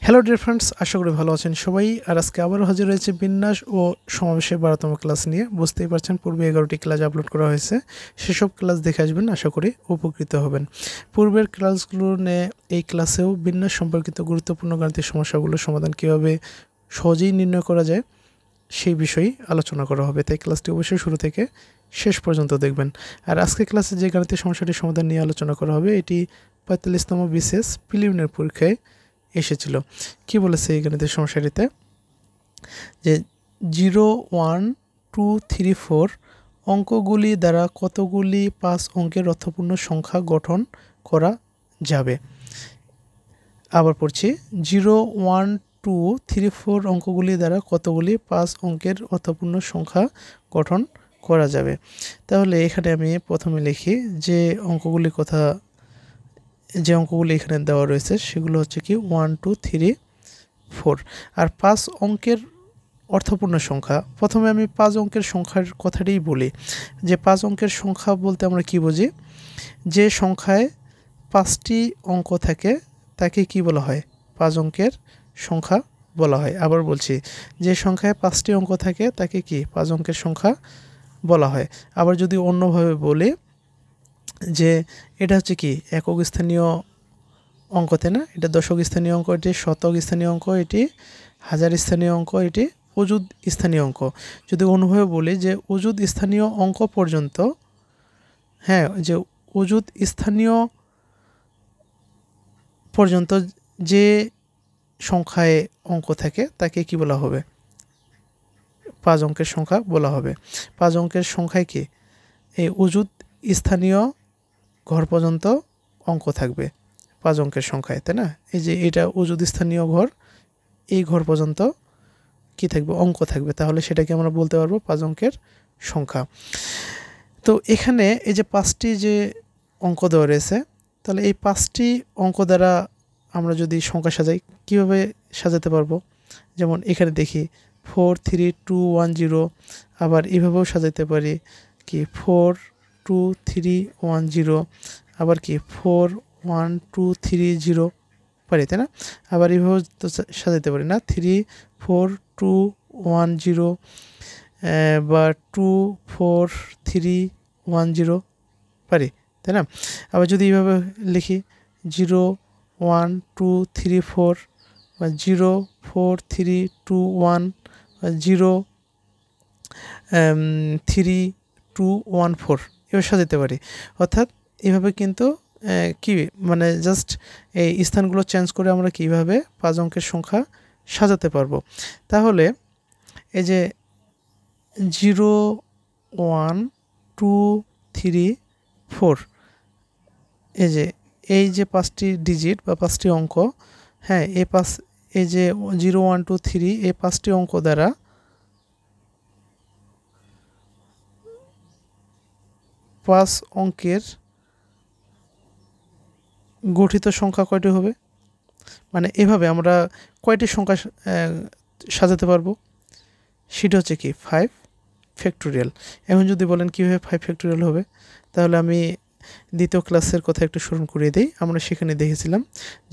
Hello dear friends, আশা করি ভালো আছেন সবাই। আর আজকে আবারও হাজির হয়েছে বিন্যাস ও সমাবেশের 12তম ক্লাস নিয়ে। বুঝতেই পারছেন পূর্বে 11টি ক্লাস আপলোড করা হয়েছে, সেসব ক্লাস দেখে আসবেন, আশা করি উপকৃত হবেন। পূর্বের ক্লাসগুলো নিয়ে এই ক্লাসেও বিন্যাস সম্পর্কিত গুরুত্বপূর্ণ গাণিতিক সমস্যাগুলোর সমাধান কীভাবে সহজেই নির্ণয় করা যায় সেই বিষয়েই আলোচনা করা হবে, তাই ক্লাসটি অবশ্যই শুরু থেকে শেষ পর্যন্ত দেখবেন। আর আজকে ক্লাসে যে গাণিতিক সমস্যাটির সমাধান নিয়ে আলোচনা করা হবে এটি 45তম বিসিএস প্রিলিমিনারি পরীক্ষায় এসেছিল। কি বলেছে এই গণিতের সমস্যাটিতে, যে 0, 1, 2, 3, 4 অঙ্কগুলি দ্বারা কতগুলি 5 অঙ্কের অর্থপূর্ণ সংখ্যা গঠন করা যাবে। আবার পড়ছি, 0, 1, 2, 3, 4 অঙ্কগুলি দ্বারা কতগুলি 5 অঙ্কের অর্থপূর্ণ সংখ্যা গঠন করা যাবে। তাহলে এখানে আমি প্রথমে লিখি যে অঙ্কগুলি এখানে দেওয়া রয়েছে সেগুলো হচ্ছে কি 1, 2, 3, 4। আর 5 অঙ্কের অর্থপূর্ণ সংখ্যা, প্রথমে আমি 5 অঙ্কের সংখ্যার কথাটাই বলি, যে 5 অঙ্কের সংখ্যা বলতে আমরা কি বুঝি, যে সংখ্যায় 5টি অঙ্ক থাকে তাকে কি বলা হয়, 5 অঙ্কের সংখ্যা বলা হয়। আবার বলছি, যে সংখ্যায় 5টি অঙ্ক থাকে তাকে কি 5 অঙ্কের সংখ্যা বলা হয়। আবার যদি অন্যভাবে বলি, যে এটা হচ্ছে কি একক স্থানীয় অঙ্ক, তাই না, এটা দশক স্থানীয় অঙ্ক, এটি শতক স্থানীয় অঙ্ক, এটি হাজার স্থানীয় অঙ্ক, এটি অযুত স্থানীয় অঙ্ক। যদি অন্যভাবে বলি যে অযুত স্থানীয় অঙ্ক পর্যন্ত, হ্যাঁ, যে অযুত স্থানীয় পর্যন্ত যে সংখ্যায় অঙ্ক থাকে তাকে কি বলা হবে, 5 অঙ্কের সংখ্যা বলা হবে। 5 অঙ্কের সংখ্যায় কি এই অযুত স্থানীয় ঘর পর্যন্ত অঙ্ক থাকবে 5 অঙ্কের সংখ্যায়, তাই না। এই যে এটা অযুত স্থানীয় ঘর, এই ঘর পর্যন্ত কি থাকবে, অঙ্ক থাকবে, তাহলে সেটাকে আমরা বলতে পারবো 5 অঙ্কের সংখ্যা। তো এখানে এই যে 5টি যে অঙ্ক দেওয়া রয়েছে, তাহলে এই 5টি অঙ্ক দ্বারা আমরা যদি সংখ্যা সাজাই কিভাবে সাজাতে পারবো, যেমন এখানে দেখি 4, 3, 2, 1, 0। আবার এভাবেও সাজাতে পারি কি 4, 2, 3, 1, 0। আবার কি 4, 1, 2, 3, 0 পারি, তাই না। আবার এইভাবে তো সাজাতে পারি না, 3, 4, 2, 1, 0 বা 2, 4, 3, 1, 0 পারি, তাই না। আবার যদি এইভাবে লিখি 0, 1, 2, 3, 4 বা 0, 4, 3, 2, 1 বা 0, 3, 2, 1, 4 এভাবে সাজাতে পারি। অর্থাৎ এভাবে কিন্তু কি মানে জাস্ট এই স্থানগুলো চেঞ্জ করে আমরা কিভাবে 5 অঙ্কের সংখ্যা সাজাতে পারবো। তাহলে এই যে 0, 1, 2, 3, 4 এই যে 5টি ডিজিট বা 5টি অঙ্ক, হ্যাঁ, এই যে 0, 1, 2, 3 এই 5টি অঙ্ক দ্বারা 5 অঙ্কের গঠিত সংখ্যা কয়টি হবে, মানে এভাবে আমরা কয়টি সংখ্যা সাজাতে পারবো, সেটা হচ্ছে কি 5 ফ্যাক্টোরিয়াল। এখন যদি বলেন কীভাবে 5 ফ্যাক্টোরিয়াল হবে, তাহলে আমি দ্বিতীয় ক্লাসের কথা একটু স্মরণ করিয়ে দিই। আমরা সেখানে দেখেছিলাম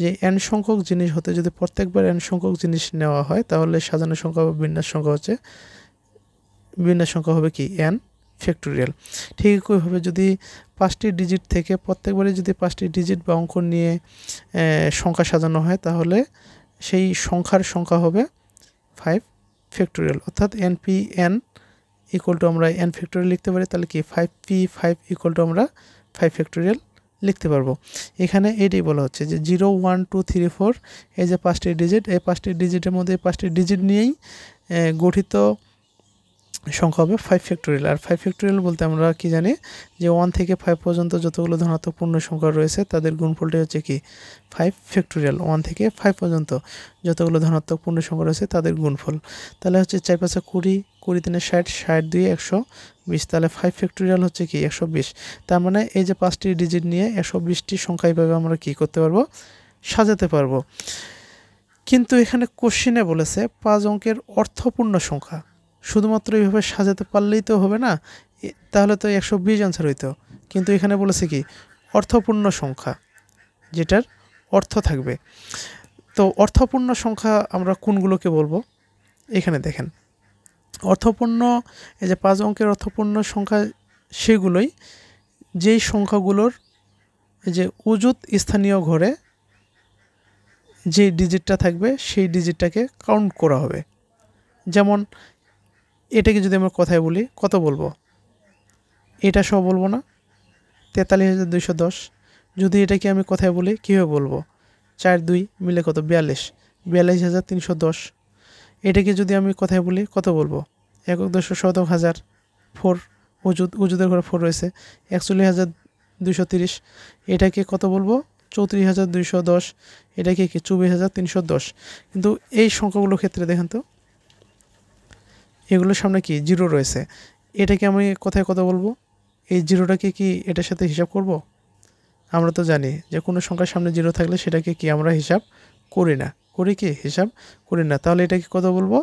যে n সংখ্যক জিনিস হতে যদি প্রত্যেকবার n সংখ্যক জিনিস নেওয়া হয়, তাহলে সাজানো সংখ্যা বা বিন্যাস সংখ্যা হবে কি n ফ্যাক্টোরিয়াল। ঠিক একইভাবে যদি 5টি ডিজিট থেকে প্রত্যেকবারে যদি 5টি ডিজিট বা অঙ্ক নিয়ে সংখ্যা সাজানো হয়, তাহলে সেই সংখ্যার সংখ্যা হবে 5 ফ্যাক্টোরিয়াল। অর্থাৎ npn ইকুয়াল টু আমরা n ফ্যাক্টোরিয়াল লিখতে পারি, তাহলে কি 5p5 ইকুয়াল টু আমরা 5 ফ্যাক্টোরিয়াল লিখতে পারবো। এখানে এটাই বলা হচ্ছে যে 0, 1, 2, 3, 4 এই যে 5টি ডিজিট, এই 5টি ডিজিটের মধ্যে 5টি ডিজিট নিয়েই গঠিত সংখ্যা হবে 5 ফ্যাক্টোরিয়াল। আর 5 ফ্যাক্টোরিয়াল বলতে আমরা কি জানি, যে 1 থেকে 5 পর্যন্ত যতগুলো ধনাত্মক পূর্ণ সংখ্যা রয়েছে তাদের গুণফলটাই হচ্ছে কি 5 ফ্যাক্টোরিয়াল। 1 থেকে 5 পর্যন্ত যতগুলো ধনাত্মক পূর্ণ সংখ্যা রয়েছে তাদের গুণফল। তাহলে হচ্ছে 4 5 20, 20 3 60, 60 2 120, তাহলে 5 ফ্যাক্টোরিয়াল হচ্ছে কি 120। তার মানে এই যে 5টি ডিজিট নিয়ে 120টি সংখ্যা এইভাবে আমরা কি করতে পারবো, সাজাতে পারবো। কিন্তু এখানে কোশ্চেনে বলেছে 5 অঙ্কের অর্থপূর্ণ সংখ্যা, শুধুমাত্র এইভাবে সাজাতে পারলেই তো হবে না, তাহলে তো 120 আনসার হইতো। কিন্তু এখানে বলেছে কি অর্থপূর্ণ সংখ্যা, যেটার অর্থ থাকবে। তো অর্থপূর্ণ সংখ্যা আমরা কোনগুলোকে বলবো? এখানে দেখেন, অর্থপূর্ণ এই যে 5 অঙ্কের অর্থপূর্ণ সংখ্যা সেগুলোই যেই সংখ্যাগুলোর এই যে অযুত স্থানীয় ঘরে যে ডিজিটটা থাকবে সেই ডিজিটটাকে কাউন্ট করা হবে। যেমন এটাকে যদি আমরা কথায় বলি, কত বলবো? এটা সহ বলবো না, 43,210। যদি এটাকে আমি কথায় বলি কীভাবে বলবো? 4 2 মিলে কত? 42,310। এটাকে যদি আমি কথায় বলি কত বলবো? একক দশক শতক হাজার, 4 অযুতের ঘরে 4 রয়েছে, 41,230। এটাকে কত বলবো? 34,210। এটাকে কি? 24,310। কিন্তু এই সংখ্যাগুলোর ক্ষেত্রে দেখেন তো, এগুলোর সামনে কি জিরো রয়েছে। এটাকে আমি কোথায় কত বলবো? এই জিরোটাকে কি এটার সাথে হিসাব করব? আমরা তো জানি যে কোনো সংখ্যার সামনে জিরো থাকলে সেটাকে কি আমরা হিসাব করি না। করি কি? হিসাব করি না। তাহলে এটাকে কত বলবো?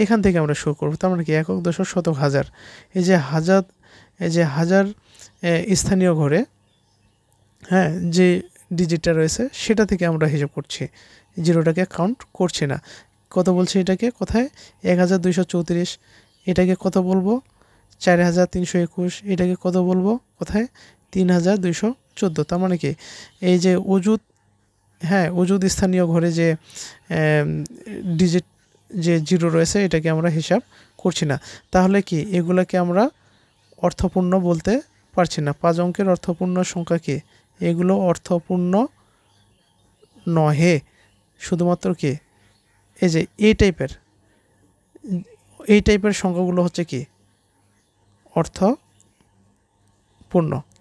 এখান থেকে আমরা শুরু করবো। তার মানে কি? একক দশক শতক হাজার। এই যে হাজার স্থানীয় ঘরে হ্যাঁ যে ডিজিটটা রয়েছে সেটা থেকে আমরা হিসাব করছি, জিরোটাকে কাউন্ট করছি না। কত বলছি এটাকে? কোথায়? 1,234। এটাকে কত বলবো? 4,321। এটাকে কত বলবো? কোথায়? 3,214। তার মানে কি? এই যে অযুত স্থানীয় ঘরে যে ডিজিট যে জিরো রয়েছে এটাকে আমরা হিসাব করছি না। তাহলে কি এগুলোকে আমরা অর্থপূর্ণ বলতে পারছি না। 5 অঙ্কের অর্থপূর্ণ সংখ্যা কি? এগুলো অর্থপূর্ণ নহে। শুধুমাত্র কি এই যে এই টাইপের সংখ্যাগুলো হচ্ছে কি? অর্থপূর্ণ।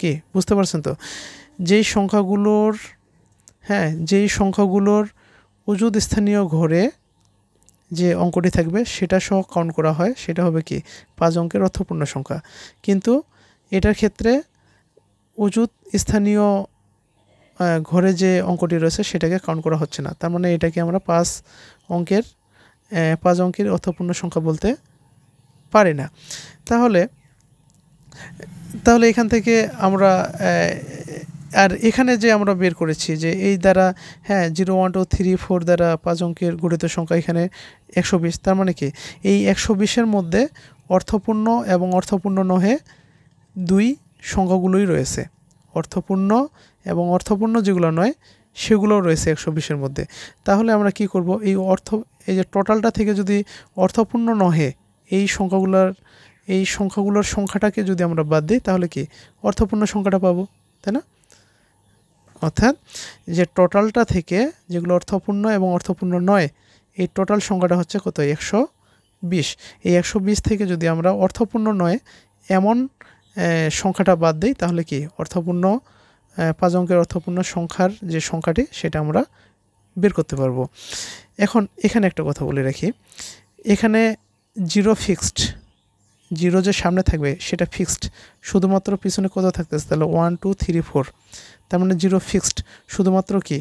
কি বুঝতে পারছেন তো? যেই সংখ্যাগুলোর অযুত স্থানীয় ঘরে যে অঙ্কটি থাকবে সেটা সহ কাউন্ট করা হয়, সেটা হবে কি? 5 অঙ্কের অর্থপূর্ণ সংখ্যা। কিন্তু এটার ক্ষেত্রে অযুত স্থানীয় ঘরে যে অঙ্কটি রয়েছে সেটাকে কাউন্ট করা হচ্ছে না। তার মানে এটাকে আমরা 5 অঙ্কের অর্থপূর্ণ সংখ্যা বলতে পারি না। তাহলে এখান থেকে আমরা আর এখানে যে আমরা বের করেছি যে এই দ্বারা 0 1 2 3 4 দ্বারা 5 অঙ্কের গঠিত সংখ্যা এখানে 120। তার মানে কি? এই 120-এর মধ্যে অর্থপূর্ণ এবং অর্থপূর্ণ নহে দুই সংখ্যাগুলোই রয়েছে। অর্থপূর্ণ এবং অর্থপূর্ণ যেগুলো নয় সেগুলোও রয়েছে 120-এর মধ্যে। তাহলে আমরা কি করব? এই যে টোটালটা থেকে যদি অর্থপূর্ণ নহে এই সংখ্যাগুলোর সংখ্যাটাকে যদি আমরা বাদ দিই তাহলে কি অর্থপূর্ণ সংখ্যাটা পাবো, তাই না? অর্থাৎ যে টোটালটা থেকে যেগুলো অর্থপূর্ণ এবং অর্থপূর্ণ নয় এই টোটাল সংখ্যাটা হচ্ছে কত? 120। এই 120 থেকে যদি আমরা অর্থপূর্ণ নয় এমন সংখ্যাটা বাদ দিই তাহলে কি অর্থপূর্ণ 5 অঙ্কের অর্থপূর্ণ সংখ্যার যে সংখ্যাটি সেটা আমরা বের করতে পারবো। এখন এখানে একটা কথা বলে রাখি, এখানে জিরো ফিক্সড, জিরো যে সামনে থাকবে সেটা ফিক্সড, শুধুমাত্র পিছনে কত থাকতেছে? তাহলে 1 2 3 4। তার মানে জিরো ফিক্সড। শুধুমাত্র কি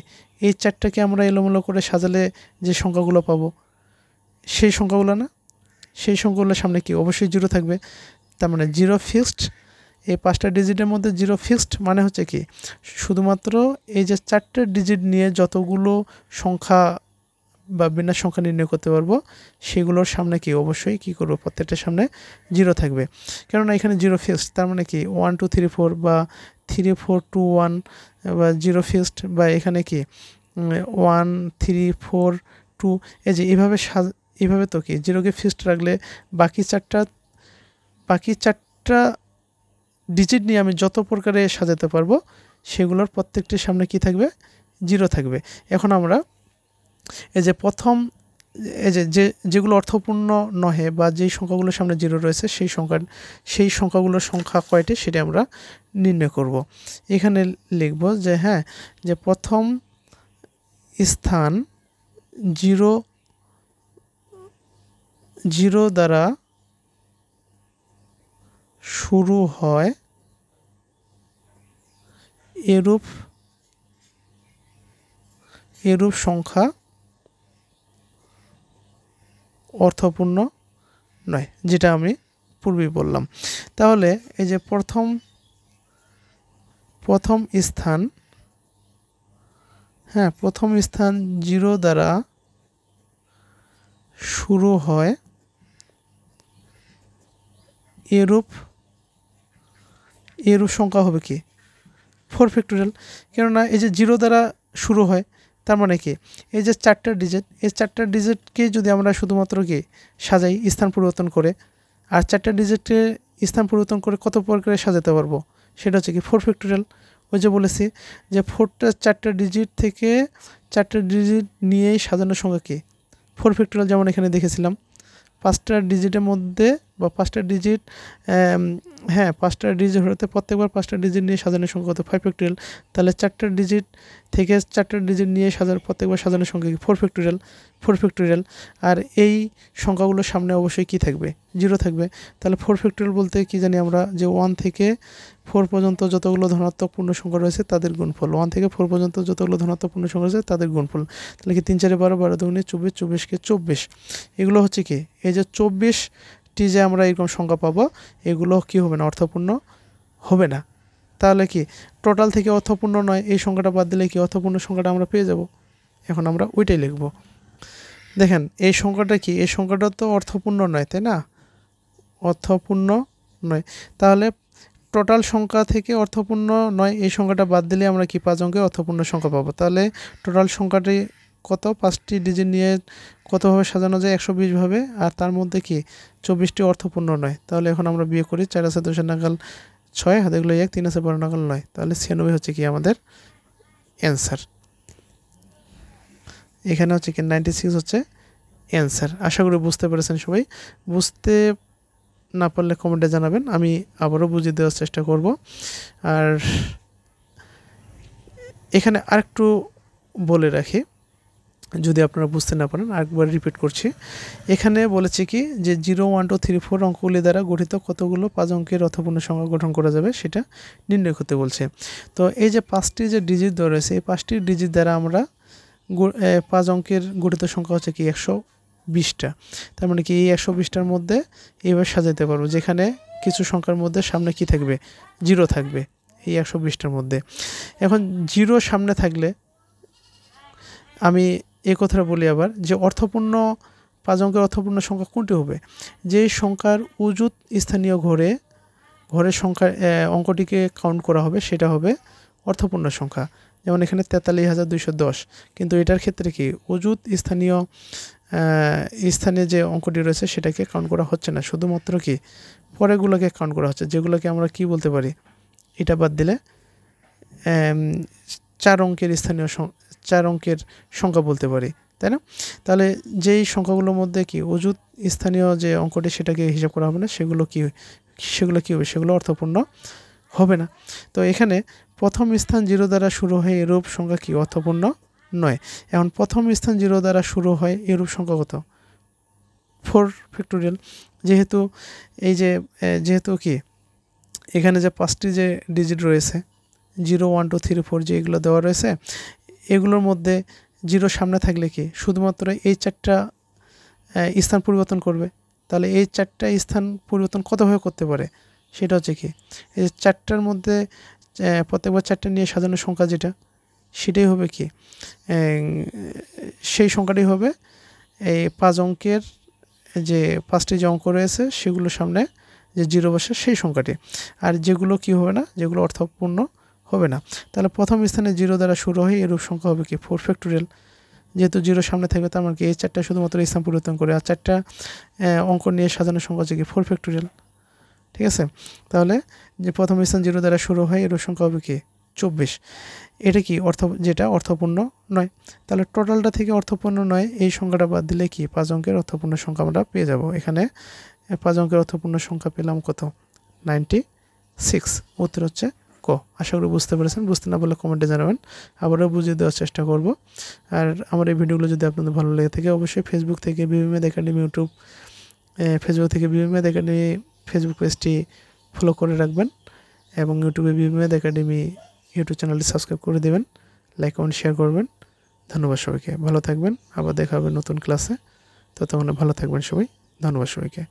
এই চারটাকে আমরা এলোমেলো করে সাজালে যে সংখ্যাগুলো পাবো সেই সংখ্যাগুলো না, সেই সংখ্যাগুলোর সামনে কি অবশ্যই জিরো থাকবে। তার মানে জিরো ফিক্সড। এই 5টা ডিজিটের মধ্যে জিরো ফিক্সড মানে হচ্ছে কি শুধুমাত্র এই যে 4টে ডিজিট নিয়ে যতগুলো সংখ্যা বা বিন্যাস সংখ্যা নির্ণয় করতে পারবো সেগুলোর সামনে কি অবশ্যই কি করবো? প্রত্যেকটার সামনে জিরো থাকবে। কেননা এখানে জিরো ফিক্সড। তার মানে কি 1 2 3 4 বা 3 4 2 1 বা জিরো ফিক্সড, বা এখানে কি 1 3 4 2। এই যে এইভাবে তো কি জিরোকে ফিক্সড রাখলে বাকি চারটা ডিজিট নিয়ে আমি যত প্রকারে সাজাতে পারবো সেগুলোর প্রত্যেকটির সামনে কি থাকবে? জিরো থাকবে। এখন আমরা এই যে প্রথম যেগুলো অর্থপূর্ণ নহে বা যেই সংখ্যাগুলোর সামনে জিরো রয়েছে সেই সংখ্যাগুলোর সংখ্যা কয়টি সেটা আমরা নির্ণয় করব। এখানে লিখব যে প্রথম স্থান জিরো দ্বারা শুরু হয় এরূপ সংখ্যা অর্থপূর্ণ নয়, যেটা আমি পূর্বেই বললাম। তাহলে এই যে প্রথম স্থান হ্যাঁ, প্রথম স্থান 0 দ্বারা শুরু হয় এরূপ সংখ্যা হবে কি 4 ফ্যাক্টোরিয়াল। কেননা এই যে 0 দ্বারা শুরু হয়, তার মানে কি এই যে 4টা ডিজিট, এই 4টা ডিজিটকে যদি আমরা শুধুমাত্র কি সাজাই স্থান পরিবর্তন করে, আর 4টা ডিজিটকে স্থান পরিবর্তন করে কত প্রকারে সাজাতে পারবো, সেটা হচ্ছে কি 4 ফ্যাক্টোরিয়াল। ওই যে বলেছি যে 4টা ডিজিট থেকে 4টা ডিজিট নিয়েই সাজানোর সংখ্যা কি 4 ফ্যাক্টোরিয়াল। যেমন এখানে দেখেছিলাম 5টা ডিজিটের মধ্যে বা 5টা ডিজিট, হ্যাঁ 5টা ডিজিট হতে প্রত্যেকবার 5টা ডিজিট নিয়ে সাজানোর সংখ্যা কত 5 ফ্যাক্টোরিয়াল। তাহলে 4টা ডিজিট থেকে 4টা ডিজিট নিয়ে প্রত্যেকবার সাজানোর সংখ্যা কি 4 ফ্যাক্টোরিয়াল, 4 ফ্যাক্টোরিয়াল। আর এই সংখ্যাগুলোর সামনে অবশ্যই কি থাকবে 0 থাকবে। তাহলে 4 ফ্যাক্টোরিয়াল বলতে কি জানি আমরা যে 1 থেকে 4 পর্যন্ত যতগুলো ধনাত্মক পূর্ণ সংখ্যা রয়েছে তাদের গুণফল, 1 থেকে 4 পর্যন্ত যতগুলো ধনাত্মক পূর্ণ সংখ্যা রয়েছে তাদের গুণফল। তাহলে কি 3 4 12, 12 দুগুণে 24, 24 কে 24। এগুলো হচ্ছে কি এই যে 24টি যে আমরা এরকম সংখ্যা পাবো, এগুলো কি হবে না, অর্থপূর্ণ হবে না। তাহলে কি টোটাল থেকে অর্থপূর্ণ নয় এই সংখ্যাটা বাদ দিলে কি অর্থপূর্ণ সংখ্যাটা আমরা পেয়ে যাব। এখন আমরা ওইটাই লিখব। দেখেন এই সংখ্যাটা কি, এই সংখ্যাটা তো অর্থপূর্ণ নয়, তাই না, অর্থপূর্ণ নয়। তাহলে টোটাল সংখ্যা থেকে অর্থপূর্ণ নয় এই সংখ্যাটা বাদ দিলে আমরা কি 5 অঙ্কের অর্থপূর্ণ সংখ্যা পাবো। তাহলে টোটাল সংখ্যাটি কত, 5টি ডিজিট নিয়ে কতভাবে সাজানো যায় 120 ভাবে, আর তার মধ্যে কি 24টি অর্থপূর্ণ নয়। তাহলে এখন আমরা বিয়োগ করি, 4 আছে 2 নাগাল 6, হাতে গুলো 1, 3 আছে 12 নাগাল 9, তাহলে 96 হচ্ছে কি আমাদের অ্যান্সার। এখানে হচ্ছে কি 96 হচ্ছে অ্যান্সার। আশা করি বুঝতে পেরেছেন সবাই। বুঝতে না পারলে কমেন্টে জানাবেন, আমি আবারও বুঝিয়ে দেওয়ার চেষ্টা করব। আর এখানে আরেকটু বলে রাখি, যদি আপনারা বুঝতে না পারেন আরেকবার রিপিট করছি। এখানে বলেছে কি যে 0 1 2 3 4 অঙ্কগুলি দ্বারা গঠিত কতগুলো 5 অঙ্কের অর্থপূর্ণ সংখ্যা গঠন করা যাবে সেটা নির্ণয় করতে বলছে। তো এই যে 5টি যে ডিজিট দেওয়া রয়েছে, এই 5টি ডিজিট দ্বারা আমরা 5 অঙ্কের গঠিত সংখ্যা হচ্ছে কি 120টা। তার মানে কি এই 120টার মধ্যে এইভাবে সাজাতে পারবো, যেখানে কিছু সংখ্যার মধ্যে সামনে কি থাকবে 0 থাকবে এই 120টার মধ্যে। এখন 0 সামনে থাকলে আমি এই কথাটা বলি আবার যে অর্থপূর্ণ 5 অঙ্কের অর্থপূর্ণ সংখ্যা কোনটি হবে, যেই সংখ্যার উজুত স্থানীয় ঘরের সংখ্যা অঙ্কটিকে কাউন্ট করা হবে সেটা হবে অর্থপূর্ণ সংখ্যা। যেমন এখানে 43,210, কিন্তু এটার ক্ষেত্রে কি অজুত স্থানে যে অঙ্কটি রয়েছে সেটাকে কাউন্ট করা হচ্ছে না, শুধুমাত্র কি পরেরগুলোকে কাউন্ট করা হচ্ছে, যেগুলোকে আমরা কি বলতে পারি, এটা বাদ দিলে 4 অঙ্কের সংখ্যা বলতে পারি, তাই না। তাহলে যেই সংখ্যাগুলোর মধ্যে কি অজুত স্থানীয় যে অঙ্কটি সেটাকে হিসাব করা হবে না, সেগুলো কি হবে, সেগুলো অর্থপূর্ণ হবে না। তো এখানে প্রথম স্থান 0 দ্বারা শুরু হয় এরূপ সংখ্যা কি অর্থপূর্ণ নয়। এখন প্রথম স্থান 0 দ্বারা শুরু হয় এরূপ সংখ্যা কত 4 ফ্যাক্টোরিয়াল। যেহেতু কি এখানে যে 5টি যে ডিজিট রয়েছে 0 1 2 3 4 যে এগুলো দেওয়া রয়েছে, এগুলোর মধ্যে 0 সামনে থাকলে কি শুধুমাত্র এই 4টা স্থান পরিবর্তন করবে। তাহলে এই 4টা স্থান পরিবর্তন কতভাবে করতে পারে, সেটা হচ্ছে কি এই 4টার মধ্যে প্রত্যেকবার 4টা নিয়ে সাজানোর সংখ্যা যেটা, সেটাই হবে কি সেই সংখ্যাটি হবে এই 5 অঙ্কের যে 5টি যে অঙ্ক রয়েছে সেগুলোর সামনে যে 0 বসে সেই সংখ্যাটি। আর যেগুলো কি হবে না, যেগুলো অর্থপূর্ণ হবে না। তাহলে প্রথম স্থানে 0 দ্বারা শুরু হয় এরূপ সংখ্যা হবে কি 4 ফ্যাক্টোরিয়াল। যেহেতু 0 সামনে থাকবে তার মানে কি এই 4টা শুধুমাত্র স্থান পরিবর্তন করে, আর 4টা অঙ্ক নিয়ে সাজানোর সংখ্যা হচ্ছে কি 4 ফ্যাক্টোরিয়াল। ঠিক আছে, তাহলে যে প্রথম স্থান 0 দ্বারা শুরু হয় এরূপ সংখ্যা হবে কি 24। এটা কি যেটা অর্থপূর্ণ নয়। তাহলে টোটালটা থেকে অর্থপূর্ণ নয় এই সংখ্যাটা বাদ দিলে কি 5 অঙ্কের অর্থপূর্ণ সংখ্যা আমরা পেয়ে যাব। এখানে 5 অঙ্কের অর্থপূর্ণ সংখ্যা পেলাম কত 96। উত্তর হচ্ছে ক। আশা করি বুঝতে পেরেছেন, বুঝতে না পারলে কমেন্টে জানাবেন, আবারও বুঝিয়ে দেওয়ার চেষ্টা করব। আর আমার এই ভিডিওগুলো যদি আপনাদের ভালো লেগে থাকে অবশ্যই ফেসবুক থেকে বিবিএম একাডেমি ফেসবুক থেকে বিবিএম একাডেমি ফেসবুক পেজটি ফলো করে রাখবেন এবং ইউটিউবে বিবিএম একাডেমি ইউটিউব চ্যানেলটি সাবস্ক্রাইব করে দেবেন, লাইক কমেন্ট শেয়ার করবেন। ধন্যবাদ সবাইকে, ভালো থাকবেন, আবার দেখা হবে নতুন ক্লাসে। ততক্ষণে ভালো থাকবেন সবাই, ধন্যবাদ সবাইকে।